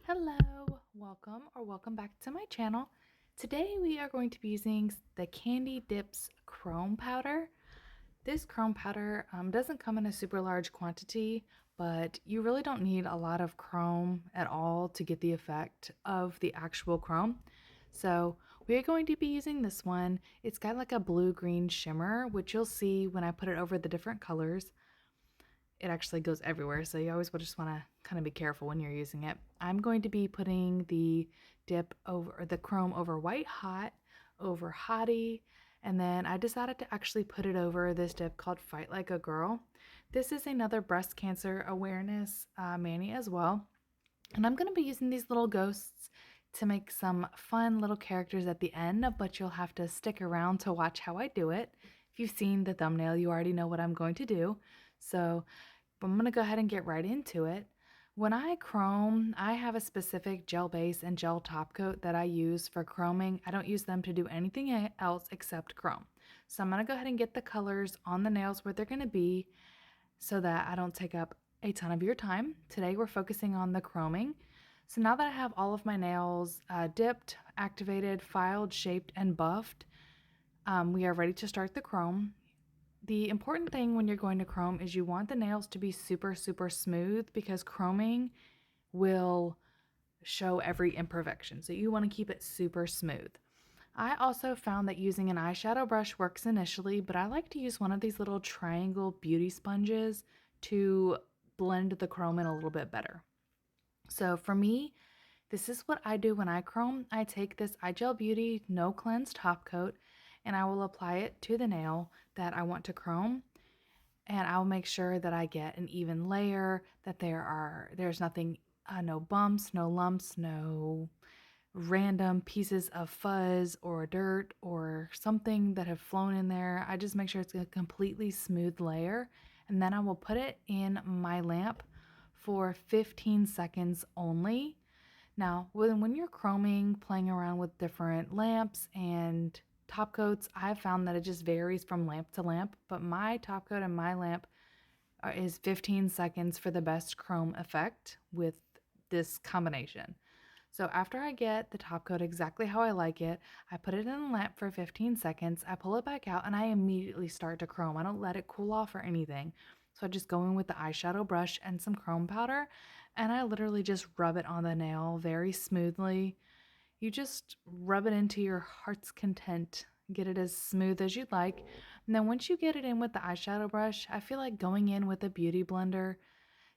Hello, welcome back to my channel. Today we are going to be using the Kande Dips Chrome powder. This chrome powder doesn't come in a super large quantity, but you really don't need a lot of chrome at all to get the effect of the actual chrome. So we are going to be using this one. It's got like a blue-green shimmer, which you'll see when I put it over the different colors. It actually goes everywhere, so you always just want to kind of be careful when you're using it. I'm going to be putting the dip over, or the chrome over White Hot, over Hotty, and then I decided to actually put it over this dip called Fight Like a Girl. This is another breast cancer awareness mani as well. And I'm going to be using these little ghosts to make some fun little characters at the end, but you'll have to stick around to watch how I do it. If you've seen the thumbnail, you already know what I'm going to do. So I'm going to go ahead and get right into it. When I chrome, I have a specific gel base and gel top coat that I use for chroming. I don't use them to do anything else except chrome. So I'm going to go ahead and get the colors on the nails where they're going to be so that I don't take up a ton of your time. Today we're focusing on the chroming. So now that I have all of my nails dipped, activated, filed, shaped, and buffed, we are ready to start the chrome. The important thing when you're going to chrome is you want the nails to be super, super smooth because chroming will show every imperfection. So you want to keep it super smooth. I also found that using an eyeshadow brush works initially, but I like to use one of these little triangle beauty sponges to blend the chrome in a little bit better. So for me, this is what I do when I chrome. I take this Igel Beauty No Cleanse top coat and I will apply it to the nail that I want to chrome. And I'll make sure that I get an even layer, that there's nothing, no bumps, no lumps, no random pieces of fuzz or dirt or something that have flown in there. I just make sure it's a completely smooth layer. And then I will put it in my lamp for 15 seconds only. Now, when you're chroming, playing around with different lamps and top coats, I've found that it just varies from lamp to lamp, but my top coat and my lamp is 15 seconds for the best chrome effect with this combination. So after I get the top coat exactly how I like it, I put it in the lamp for 15 seconds, I pull it back out, and I immediately start to chrome. I don't let it cool off or anything. So I just go in with the eyeshadow brush and some chrome powder, and I literally just rub it on the nail very smoothly. You just rub it into your heart's content, get it as smooth as you'd like. And then once you get it in with the eyeshadow brush, I feel like going in with a beauty blender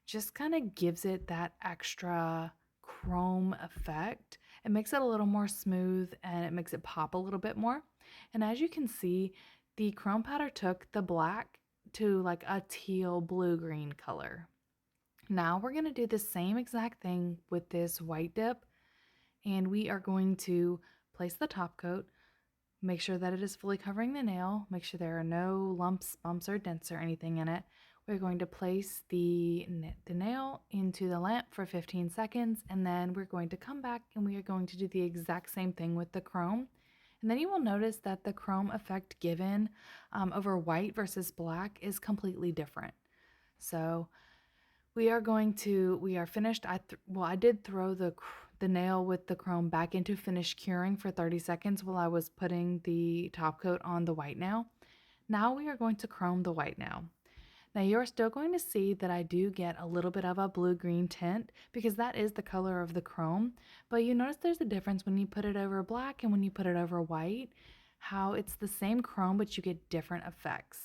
just kind of gives it that extra chrome effect. It makes it a little more smooth and it makes it pop a little bit more. And as you can see, the chrome powder took the black to like a teal blue-green color. Now we're going to do the same exact thing with this white dip, and we are going to place the top coat, make sure that it is fully covering the nail, make sure there are no lumps, bumps, or dents or anything in it. We're going to place the nail into the lamp for 15 seconds, and then we're going to come back and we are going to do the exact same thing with the chrome. And then you will notice that the chrome effect given over white versus black is completely different. So we are finished. I did throw the nail with the chrome back into finish curing for 30 seconds while I was putting the top coat on the white nail. Now we are going to chrome the white nail. Now you're still going to see that I do get a little bit of a blue-green tint because that is the color of the chrome, but you notice there's a difference when you put it over black and when you put it over white, how it's the same chrome but you get different effects.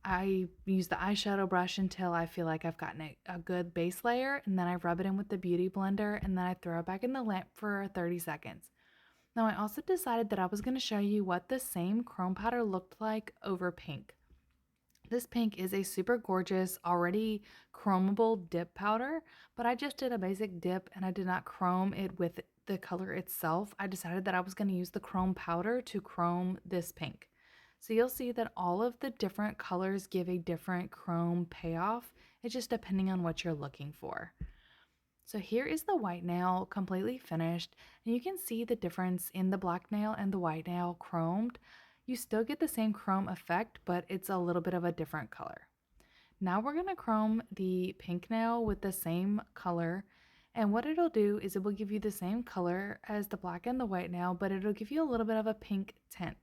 I use the eyeshadow brush until I feel like I've gotten a good base layer, and then I rub it in with the beauty blender, and then I throw it back in the lamp for 30 seconds. Now I also decided that I was going to show you what the same chrome powder looked like over pink. This pink is a super gorgeous, already chromable dip powder, but I just did a basic dip and I did not chrome it with the color itself. I decided that I was going to use the chrome powder to chrome this pink. So you'll see that all of the different colors give a different chrome payoff. It's just depending on what you're looking for. So here is the white nail completely finished, and you can see the difference in the black nail and the white nail chromed. You still get the same chrome effect, but it's a little bit of a different color. Now we're going to chrome the pink nail with the same color, And what it'll do is it will give you the same color as the black and the white nail, but it'll give you a little bit of a pink tint.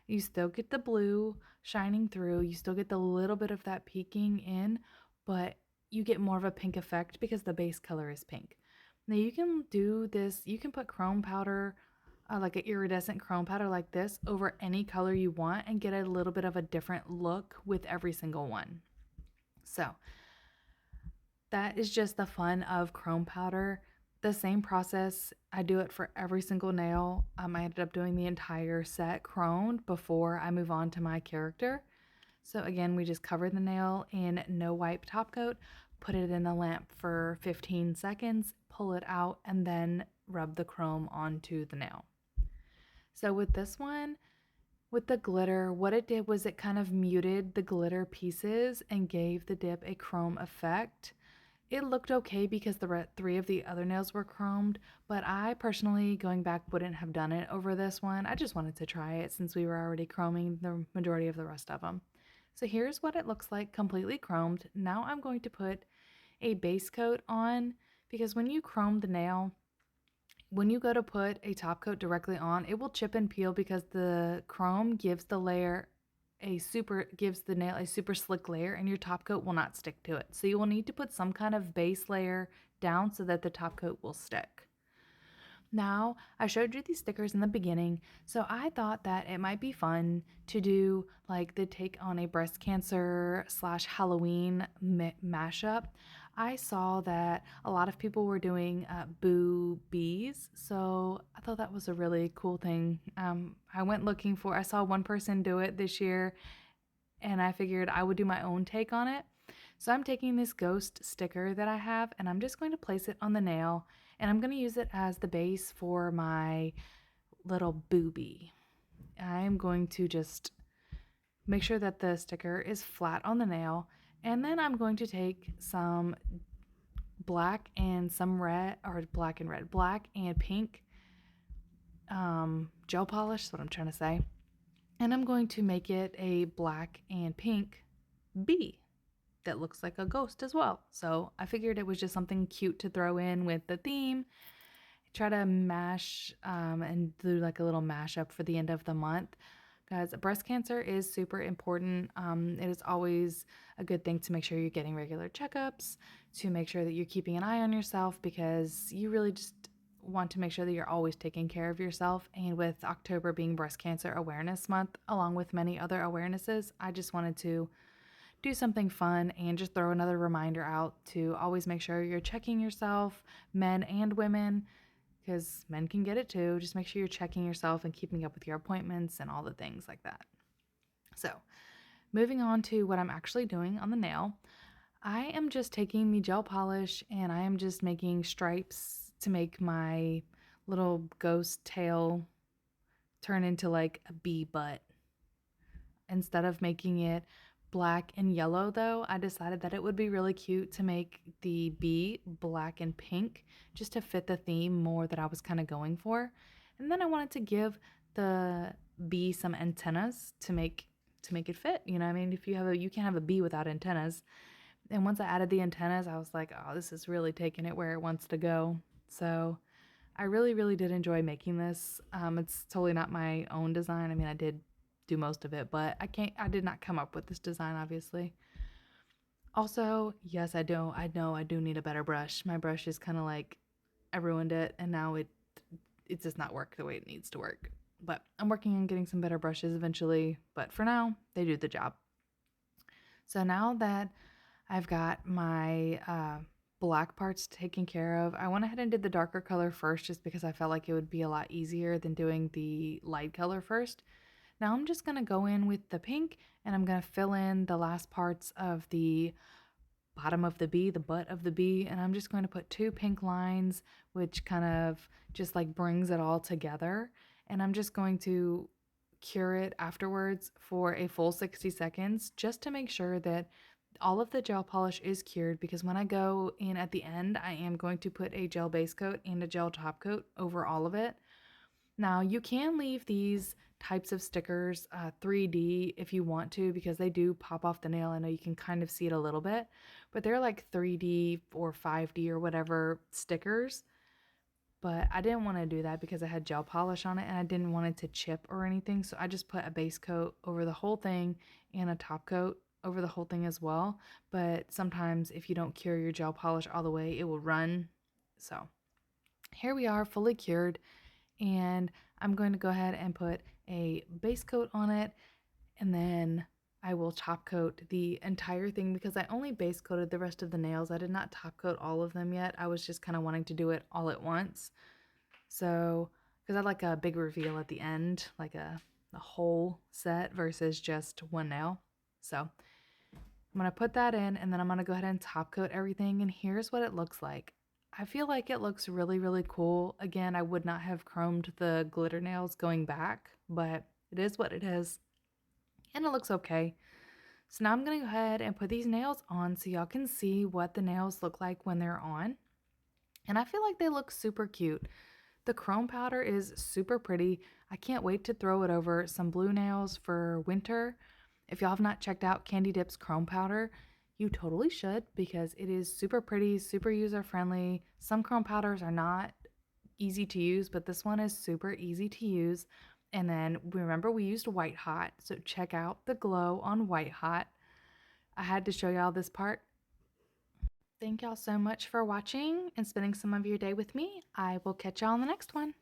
You still get the blue shining through, you still get the little bit of that peeking in, but you get more of a pink effect because the base color is pink. Now you can do this, you can put chrome powder, like an iridescent chrome powder like this, over any color you want and get a little bit of a different look with every single one. So that is just the fun of chrome powder. The same process, I do it for every single nail. I ended up doing the entire set chromed before I move on to my character. So again, we just cover the nail in no wipe top coat, put it in the lamp for 15 seconds, pull it out, and then rub the chrome onto the nail. So with this one, with the glitter, what it did was it kind of muted the glitter pieces and gave the dip a chrome effect. It looked okay because the 3 of the other nails were chromed, but I personally, going back, wouldn't have done it over this one. I just wanted to try it since we were already chroming the majority of the rest of them. So here's what it looks like completely chromed. Now I'm going to put a base coat on, because when you chrome the nail, when you go to put a top coat directly on, it will chip and peel because the chrome gives the nail a super slick layer, and your top coat will not stick to it. So you will need to put some kind of base layer down so that the top coat will stick. Now, I showed you these stickers in the beginning, so I thought that it might be fun to do like the take on a breast cancer / Halloween mashup. I saw that a lot of people were doing boo bees, so I thought that was a really cool thing. I saw one person do it this year, and I figured I would do my own take on it. So I'm taking this ghost sticker that I have, and I'm just going to place it on the nail, and I'm going to use it as the base for my little boobie. I'm going to just make sure that the sticker is flat on the nail, and then I'm going to take some black and some red, or black and pink gel polish is what I'm trying to say, and I'm going to make it a black and pink bee that looks like a ghost as well. So I figured it was just something cute to throw in with the theme. Try to mash and do like a little mashup for the end of the month. Guys, breast cancer is super important. It is always a good thing to make sure you're getting regular checkups, to make sure that you're keeping an eye on yourself, because you really just want to make sure that you're always taking care of yourself. And with October being Breast Cancer Awareness Month, along with many other awarenesses, I just wanted to do something fun and just throw another reminder out to always make sure you're checking yourself, men and women, because men can get it too. Just make sure you're checking yourself and keeping up with your appointments and all the things like that. So, moving on to what I'm actually doing on the nail, I am just taking the gel polish and I am just making stripes to make my little ghost tail turn into like a bee butt. Instead of making it black and yellow, though, I decided that it would be really cute to make the bee black and pink, just to fit the theme more that I was kind of going for. And then I wanted to give the bee some antennas to make it fit. You know, I mean, you can't have a bee without antennas. And once I added the antennas, I was like, oh, this is really taking it where it wants to go. So I really, really did enjoy making this. It's totally not my own design. I mean, I did do most of it, but I did not come up with this design, obviously. Also, yes, I know I do need a better brush. My brush is kind of like, I ruined it, and now it does not work the way it needs to work. But I'm working on getting some better brushes eventually, but for now, they do the job. So now that I've got my black parts taken care of, I went ahead and did the darker color first, just because I felt like it would be a lot easier than doing the light color first. Now I'm just going to go in with the pink, and I'm going to fill in the last parts of the bottom of the bee, the butt of the bee, and I'm just going to put 2 pink lines, which kind of just like brings it all together. And I'm just going to cure it afterwards for a full 60 seconds just to make sure that all of the gel polish is cured, because when I go in at the end, I am going to put a gel base coat and a gel top coat over all of it. Now, you can leave these types of stickers 3D if you want to, because they do pop off the nail. I know you can kind of see it a little bit, but they're like 3D or 5D or whatever stickers. But I didn't want to do that because I had gel polish on it and I didn't want it to chip or anything. So I just put a base coat over the whole thing and a top coat over the whole thing as well. But sometimes if you don't cure your gel polish all the way, it will run. So here we are, fully cured, and I'm going to go ahead and put a base coat on it, and then I will top coat the entire thing because I only base coated the rest of the nails. I did not top coat all of them yet. I was just kind of wanting to do it all at once. So, because I like a big reveal at the end, like a whole set versus just one nail. So I'm going to put that in, and then I'm going to go ahead and top coat everything, and here's what it looks like. I feel like it looks really, really cool. Again, I would not have chromed the glitter nails going back, but it is what it is. And it looks okay. So now I'm going to go ahead and put these nails on so y'all can see what the nails look like when they're on. And I feel like they look super cute. The chrome powder is super pretty. I can't wait to throw it over some blue nails for winter. If y'all have not checked out Kande Dips chrome powder, you totally should because it is super pretty, super user friendly. Some chrome powders are not easy to use, but this one is super easy to use. And then remember we used White Hot, so check out the glow on White Hot. I had to show y'all this part. Thank y'all so much for watching and spending some of your day with me. I will catch y'all on the next one.